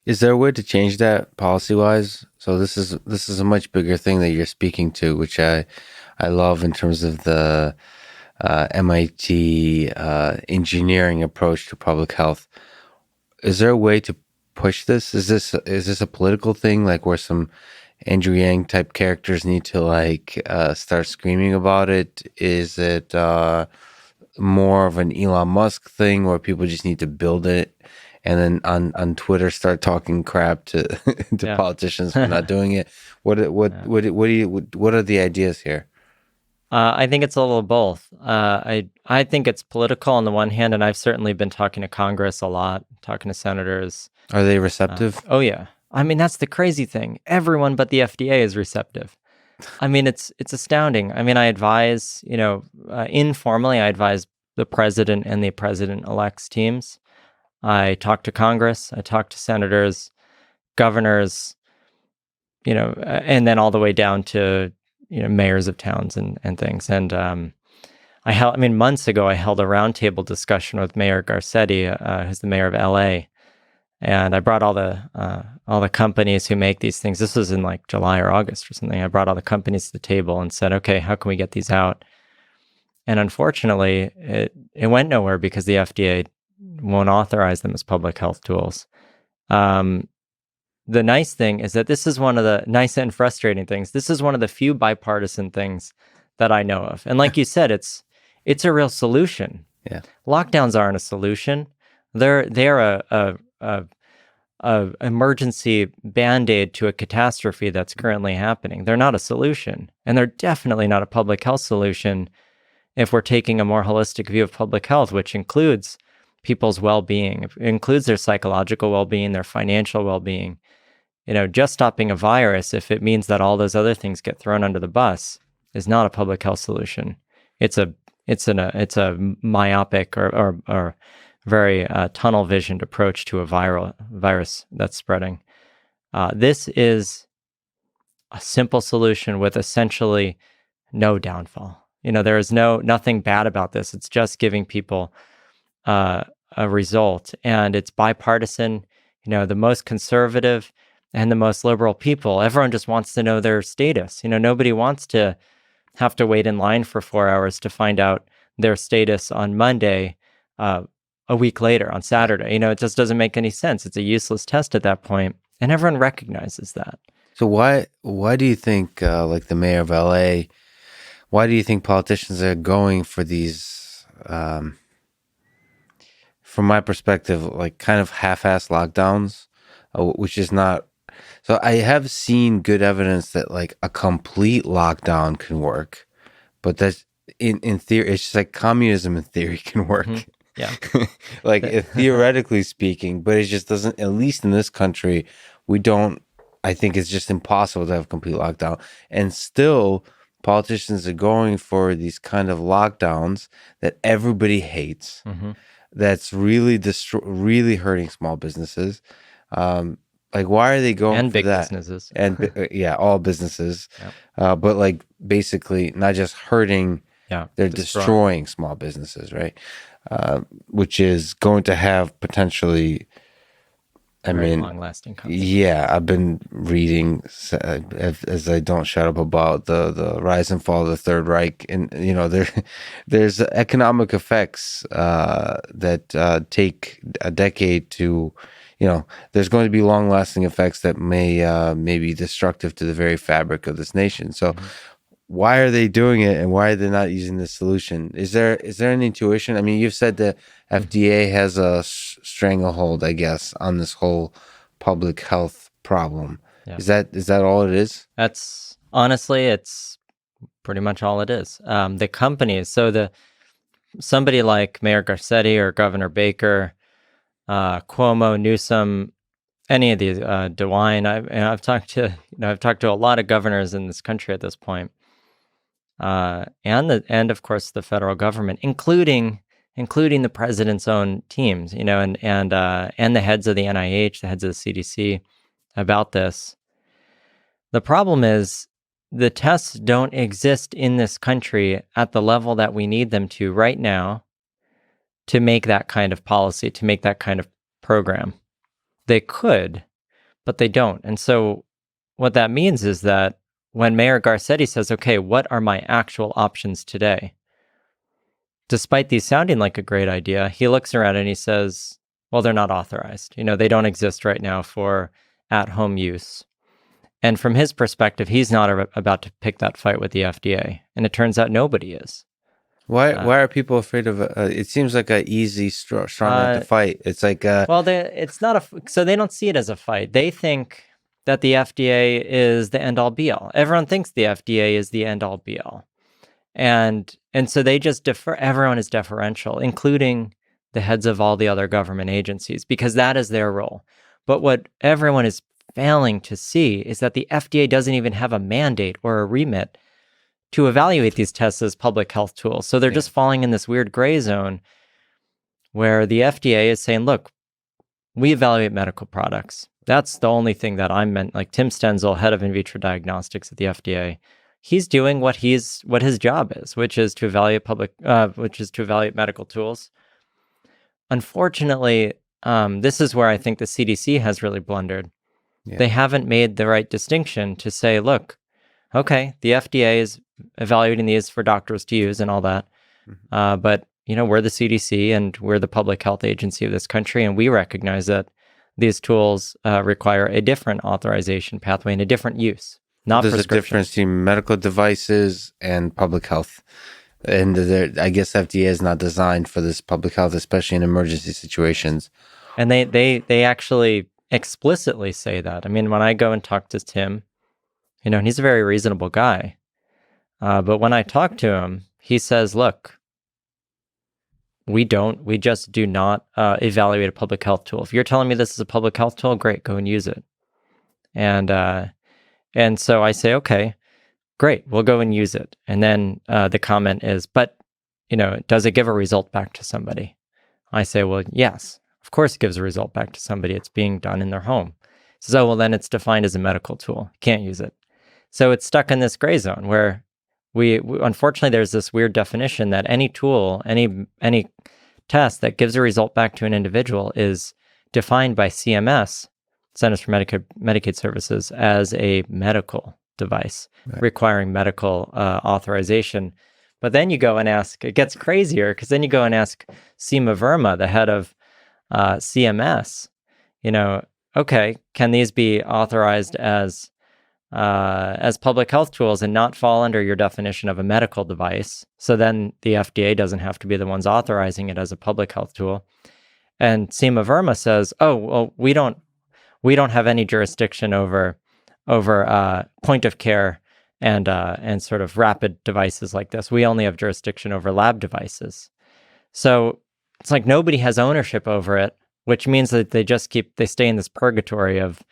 Is there a way to change that policy wise? So this is a much bigger thing that you're speaking to, which I love in terms of the MIT engineering approach to public health. Is there a way to push this? Is this a political thing, like where some Andrew Yang type characters need to like start screaming about it? Is it more of an Elon Musk thing where people just need to build it and then on Twitter start talking crap to to Yeah. politicians for not doing it? Yeah. What are the ideas here? I think it's a little of both. I think it's political on the one hand, and I've certainly been talking to Congress a lot, talking to senators. Are they receptive? Oh yeah, I mean that's the crazy thing. Everyone but the FDA is receptive. I mean it's astounding. I mean I advise, informally, I advise the president and the president-elect's teams. I talk to Congress. I talk to senators, governors, and then all the way down to mayors of towns and things. And I mean, months ago, I held a roundtable discussion with Mayor Garcetti, who's the mayor of LA, and I brought all the companies who make these things. This was in like July or August or something. I brought all the companies to the table and said, okay, how can we get these out? And unfortunately, it went nowhere because the FDA won't authorize them as public health tools. Um, the nice thing is that this is one of the nice and frustrating things. This is one of the few bipartisan things that I know of. And like you said, it's a real solution. Yeah. Lockdowns aren't a solution. They're a emergency band-aid to a catastrophe that's currently happening. They're not a solution. And they're definitely not a public health solution if we're taking a more holistic view of public health, which includes people's well-being, it includes their psychological well-being, their financial well-being. Just stopping a virus, if it means that all those other things get thrown under the bus, is not a public health solution. It's a myopic or very tunnel visioned approach to a virus that's spreading. This is a simple solution with essentially no downfall. There is nothing bad about this. It's just giving people a result, and it's bipartisan. The most conservative and the most liberal people, everyone just wants to know their status. Nobody wants to have to wait in line for 4 hours to find out their status on Monday, a week later on Saturday. It just doesn't make any sense. It's a useless test at that point, and everyone recognizes that. So why do you think like the mayor of LA? Why do you think politicians are going for these? From my perspective, like kind of half-ass lockdowns, which is not. So I have seen good evidence that like a complete lockdown can work, but that's in theory. It's just like communism in theory can Mm-hmm. work, Yeah. like theoretically speaking. But it just doesn't. At least in this country, we don't. I think it's just impossible to have complete lockdown, and still politicians are going for these kind of lockdowns that everybody hates. Mm-hmm. That's really really hurting small businesses. Like, why are they going And for big that? businesses. And yeah, all businesses, Yeah. but like basically not just hurting, Yeah. they're Destroying. destroying small businesses, right? Which is going to have potentially. I Very mean, long-lasting consequences. yeah, I've been reading as I don't shut up about the rise and fall of the Third Reich, and there's economic effects that take a decade to, there's going to be long lasting effects that may be destructive to the very fabric of this nation. So Mm-hmm. why are they doing it, and why are they not using this solution? Is there an intuition? I mean, you've said the FDA has a stranglehold, I guess, on this whole public health problem. Yeah. Is that all it is? That's honestly, it's pretty much all it is. The companies, somebody like Mayor Garcetti or Governor Baker, Cuomo, Newsom, any of these, DeWine. I've talked to a lot of governors in this country at this point, and of course the federal government, including the president's own teams, and the heads of the NIH, the heads of the CDC, about this. The problem is the tests don't exist in this country at the level that we need them to right now to make that kind of policy, to make that kind of program. They could, but they don't. And so what that means is that when Mayor Garcetti says, okay, what are my actual options today? Despite these sounding like a great idea, he looks around and he says, well, they're not authorized. They don't exist right now for at-home use. And from his perspective, he's not about to pick that fight with the FDA. And it turns out nobody is. Why are people afraid of it seems like a easy straw man to fight. It's like well, it's not so they don't see it as a fight. They think that the FDA is the end all be all. Everyone thinks the FDA is the end all be all. And so they just defer. Everyone is deferential, including the heads of all the other government agencies, because that is their role. But what everyone is failing to see is that the FDA doesn't even have a mandate or a remit to evaluate these tests as public health tools. So they're just falling in this weird gray zone where the FDA is saying, look, we evaluate medical products. That's the only thing that I meant. Like Tim Stenzel, head of in vitro diagnostics at the FDA, he's doing what his job is, which is to evaluate medical tools. Unfortunately, this is where I think the CDC has really blundered. Yeah. They haven't made the right distinction to say, look, okay, the FDA is evaluating these for doctors to use and all that, but we're the CDC and we're the public health agency of this country, and we recognize that these tools require a different authorization pathway and a different use. There's a difference between medical devices and public health. And I guess FDA is not designed for this public health, especially in emergency situations. And they actually explicitly say that. I mean, when I go and talk to Tim, and he's a very reasonable guy. But when I talk to him, he says, look, we just do not evaluate a public health tool. If you're telling me this is a public health tool, great, go and use it. And so I say, okay, great, we'll go and use it. And then the comment is, but, does it give a result back to somebody? I say, well, yes, of course it gives a result back to somebody. It's being done in their home. So, well, then it's defined as a medical tool. You can't use it. So it's stuck in this gray zone where we unfortunately, there's this weird definition that any tool, any test that gives a result back to an individual is defined by CMS, Centers for Medicaid Services, as a medical device, requiring medical authorization. But then you go and ask, it gets crazier, because then you go and ask Seema Verma, the head of CMS, okay, can these be authorized as public health tools and not fall under your definition of a medical device? So then the FDA doesn't have to be the ones authorizing it as a public health tool. And Seema Verma says, oh, well, we don't have any jurisdiction over point of care and sort of rapid devices like this. We only have jurisdiction over lab devices. So it's like nobody has ownership over it, which means that they stay in this purgatory of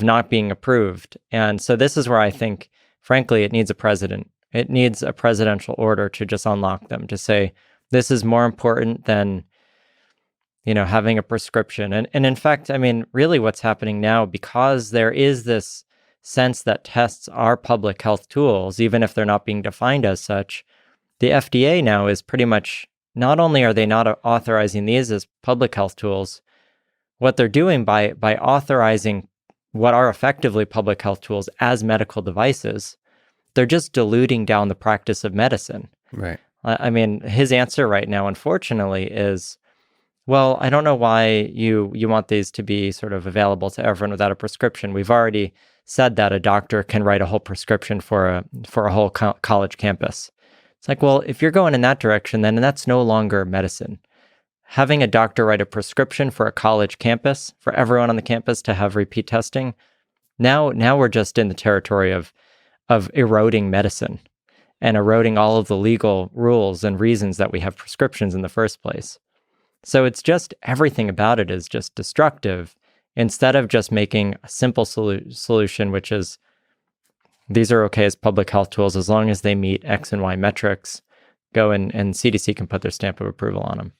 not being approved. And so this is where I think, frankly, it needs a president. It needs a presidential order to just unlock them, to say, this is more important than, having a prescription. And in fact, I mean, really what's happening now, because there is this sense that tests are public health tools, even if they're not being defined as such, the FDA now is pretty much, not only are they not authorizing these as public health tools, what they're doing by authorizing what are effectively public health tools as medical devices, they're just diluting down the practice of medicine. Right. I mean, his answer right now, unfortunately, is, well, I don't know why you want these to be sort of available to everyone without a prescription. We've already said that a doctor can write a whole prescription for a whole college campus. It's like, well, if you're going in that direction, then that's no longer medicine. Having a doctor write a prescription for a college campus, for everyone on the campus to have repeat testing, now we're just in the territory of eroding medicine and eroding all of the legal rules and reasons that we have prescriptions in the first place. So it's just, everything about it is just destructive, instead of just making a simple solution, which is, these are okay as public health tools as long as they meet X and Y metrics. Go and CDC can put their stamp of approval on them.